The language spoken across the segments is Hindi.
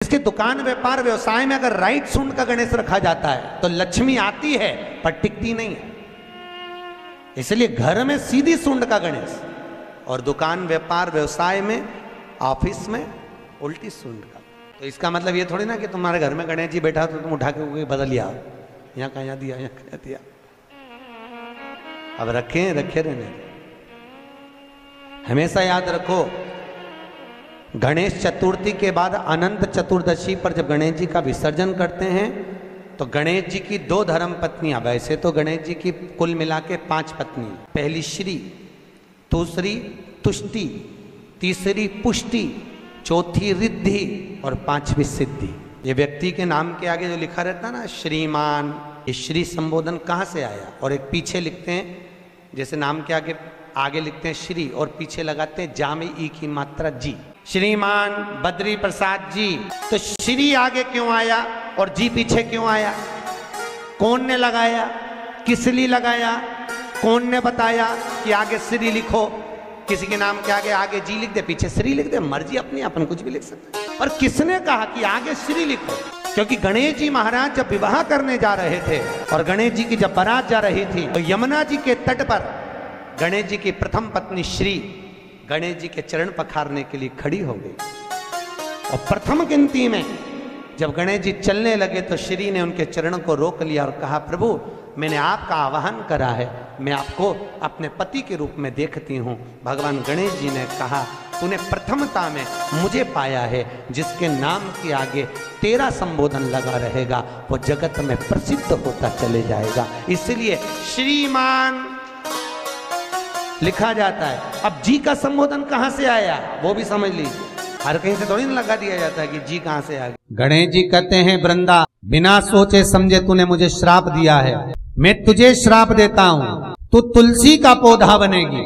इसके दुकान व्यापार व्यवसाय में अगर राइट सूंड का गणेश रखा जाता है तो लक्ष्मी आती है पर टिकती नहीं है। इसलिए घर में सीधी सूंड का गणेश और दुकान व्यापार व्यवसाय में ऑफिस में उल्टी सूंड का। तो इसका मतलब ये थोड़ी ना कि तुम्हारे घर में गणेश जी बैठा तो तुम उठा के बदल लिया, यहाँ कहाँ दिया, यहाँ कहाँ दिया। अब रखे रहने। हमेशा याद रखो, गणेश चतुर्थी के बाद अनंत चतुर्दशी पर जब गणेश जी का विसर्जन करते हैं तो गणेश जी की 2 धर्म पत्नियां, वैसे तो गणेश जी की कुल मिला के 5 पत्नी, पहली श्री, दूसरी तुष्टि, तीसरी पुष्टि, चौथी रिद्धि और 5वीं सिद्धि। ये व्यक्ति के नाम के आगे जो लिखा रहता है ना श्रीमान, ये श्री संबोधन कहाँ से आया? और एक पीछे लिखते हैं, जैसे नाम के आगे लिखते हैं श्री और पीछे लगाते हैं जा में ई की मात्रा जी, श्रीमान बद्री प्रसाद जी। तो श्री आगे क्यों आया और जी पीछे क्यों आया? कौन ने लगाया, किस लिए लगाया, कौन ने बताया कि आगे श्री लिखो? किसी के नाम के आगे जी लिख दे, पीछे श्री लिख दे, मर्जी अपनी, अपन कुछ भी लिख सकते हैं। और किसने कहा कि आगे श्री लिखो? क्योंकि गणेश जी महाराज जब विवाह करने जा रहे थे और गणेश जी की जब बारात जा रही थी तो यमुना जी के तट पर गणेश जी की प्रथम पत्नी श्री गणेश जी के चरण पखारने के लिए खड़ी हो गई। और प्रथम गिनती में जब गणेश जी चलने लगे तो श्री ने उनके चरणों को रोक लिया और कहा, प्रभु मैंने आपका आवाहन करा है, मैं आपको अपने पति के रूप में देखती हूँ। भगवान गणेश जी ने कहा, तूने प्रथमता में मुझे पाया है, जिसके नाम के आगे तेरा संबोधन लगा रहेगा वो जगत में प्रसिद्ध होता चले जाएगा। इसलिए श्रीमान लिखा जाता है। अब जी का संबोधन कहां से आया वो भी समझ लीजिए, हर कहीं से थोड़ी ना लगा दिया जाता है कि जी कहां से आ गया। गणेश जी कहते हैं, वृंदा बिना सोचे समझे तूने मुझे श्राप दिया है, मैं तुझे श्राप देता हूं, तू तुलसी का पौधा बनेगी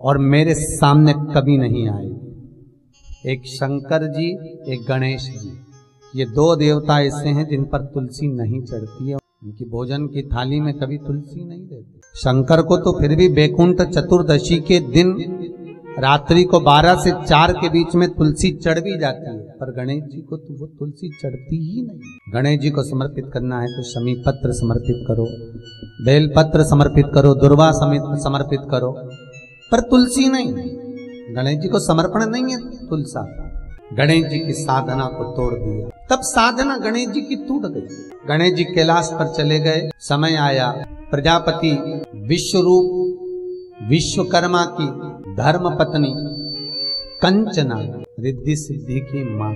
और मेरे सामने कभी नहीं आएगी। एक शंकर जी, एक गणेश जी, ये 2 देवता ऐसे हैं जिन पर तुलसी नहीं चढ़ती है, उनकी भोजन की थाली में कभी तुलसी नहीं देती। शंकर को तो फिर भी बैकुंठ चतुर्दशी के दिन रात्रि को 12 से 4 के बीच में तुलसी चढ़ भी जाती है, पर गणेश जी को तो वो तुलसी चढ़ती ही नहीं। गणेश जी को समर्पित करना है तो शमी पत्र समर्पित करो, बेल पत्र समर्पित करो, दुर्वा समर्पित करो, पर तुलसी नहीं। गणेश जी को समर्पण नहीं है तुलसा। गणेश जी की साधना को तोड़ दिया, तब साधना गणेश जी की टूट गई। गणेश जी कैलाश पर चले गए। समय आया, प्रजापति विश्वरूप विश्वकर्मा की धर्म पत्नी कंचना, रिद्धि सिद्धि की मां।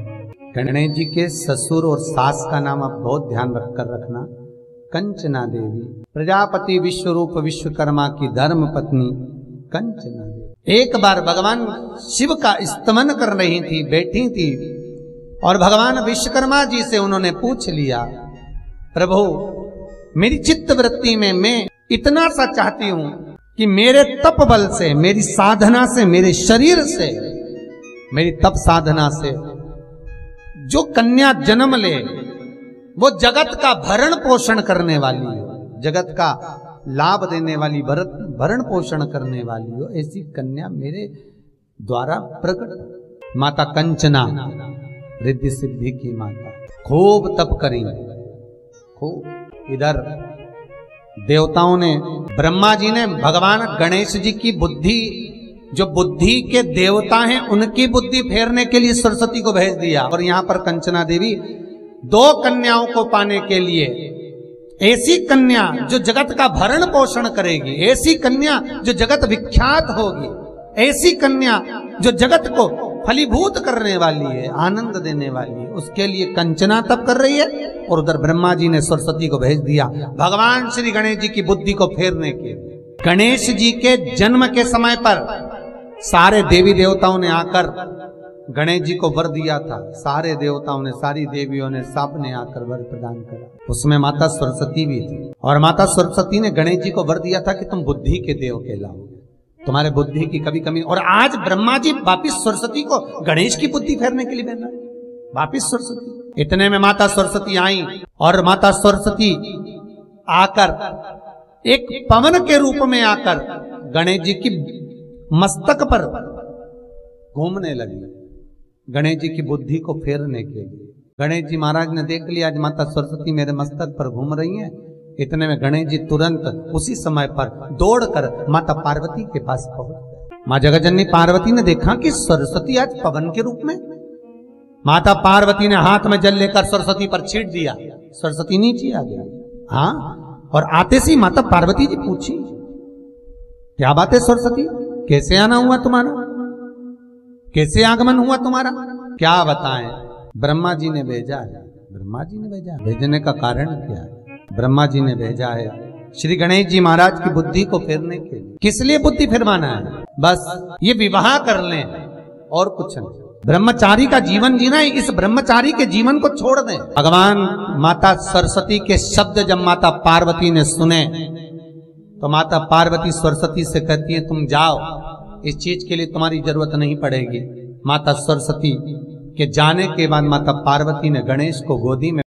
गणेश जी के ससुर और सास का नाम आप बहुत ध्यान रखकर रखना, कंचना देवी। प्रजापति विश्वरूप विश्वकर्मा की धर्म पत्नी कंचना देवी। एक बार भगवान शिव का स्तमन कर रही थी, बैठी थी, और भगवान विश्वकर्मा जी से उन्होंने पूछ लिया, प्रभु मेरी चित्त वृत्ति में मैं इतना सा चाहती हूं कि मेरे तप बल से, मेरी साधना से, मेरे शरीर से, मेरी तप साधना से जो कन्या जन्म ले वो जगत का भरण पोषण करने वाली हो, जगत का लाभ देने वाली, भरण पोषण करने वाली हो, ऐसी कन्या मेरे द्वारा प्रकट। माता कंचना रिद्धि सिद्धि की माता खूब तप करी, खूब। इधर देवताओं ने, ब्रह्मा जी ने भगवान गणेश जी की बुद्धि, जो बुद्धि के देवता हैं उनकी बुद्धि फेरने के लिए सरस्वती को भेज दिया। और यहां पर कंचना देवी 2 कन्याओं को पाने के लिए, ऐसी कन्या जो जगत का भरण पोषण करेगी, ऐसी कन्या जो जगत विख्यात होगी, ऐसी कन्या जो जगत को फलीभूत करने वाली है, आनंद देने वाली है, उसके लिए कंचना तप कर रही है। और उधर ब्रह्मा जी ने सरस्वती को भेज दिया भगवान श्री गणेश जी की बुद्धि को फेरने के लिए। गणेश जी के जन्म के समय पर सारे देवी देवताओं ने आकर गणेश जी को वर दिया था। सारे देवताओं ने, सारी देवियों ने, सब ने आकर वर प्रदान करा। उसमें माता सरस्वती भी थी, और माता सरस्वती ने गणेश जी को वर दिया था कि तुम बुद्धि के देव कहलाओगे, तुम्हारे बुद्धि की कभी कमी। और आज ब्रह्मा जी वापिस सरस्वती को गणेश की बुद्धि फेरने के लिए भेज रहे, वापिस सरस्वती। इतने में माता सरस्वती आई, और माता सरस्वती आकर एक पवन के रूप में आकर गणेश जी की मस्तक पर घूमने लगी। गणेश जी की बुद्धि को फेरने के लिए। गणेश जी महाराज ने देख लिया आज माता सरस्वती मेरे मस्तक पर घूम रही हैं। इतने में गणेश जी तुरंत उसी समय पर दौड़कर माता पार्वती के पास पहुंच गए। मां जगतजननी पार्वती ने देखा कि सरस्वती आज पवन के रूप में। माता पार्वती ने हाथ में जल लेकर सरस्वती पर छींट दिया, सरस्वती नीचे आ गया। हाँ, और आते से माता पार्वती जी पूछी, क्या बात है सरस्वती, कैसे आना हुआ तुम्हारा, कैसे आगमन हुआ तुम्हारा? क्या बताएं, ब्रह्मा जी ने भेजा है। ब्रह्मा जी ने भेजा, भेजने का कारण क्या है? ब्रह्मा जी ने भेजा है श्री गणेश जी महाराज की बुद्धि को फेरने के लिए। किस लिए बुद्धि फिरवाना है? बस ये विवाह कर लें और कुछ नहीं। ब्रह्मचारी का जीवन जीना है, इस ब्रह्मचारी के जीवन को छोड़ दें। भगवान माता सरस्वती के शब्द जब माता पार्वती ने सुने तो माता पार्वती सरस्वती से कहती है, तुम जाओ, इस चीज के लिए तुम्हारी जरूरत नहीं पड़ेगी। माता सरस्वती के जाने के बाद माता पार्वती ने गणेश को गोदी में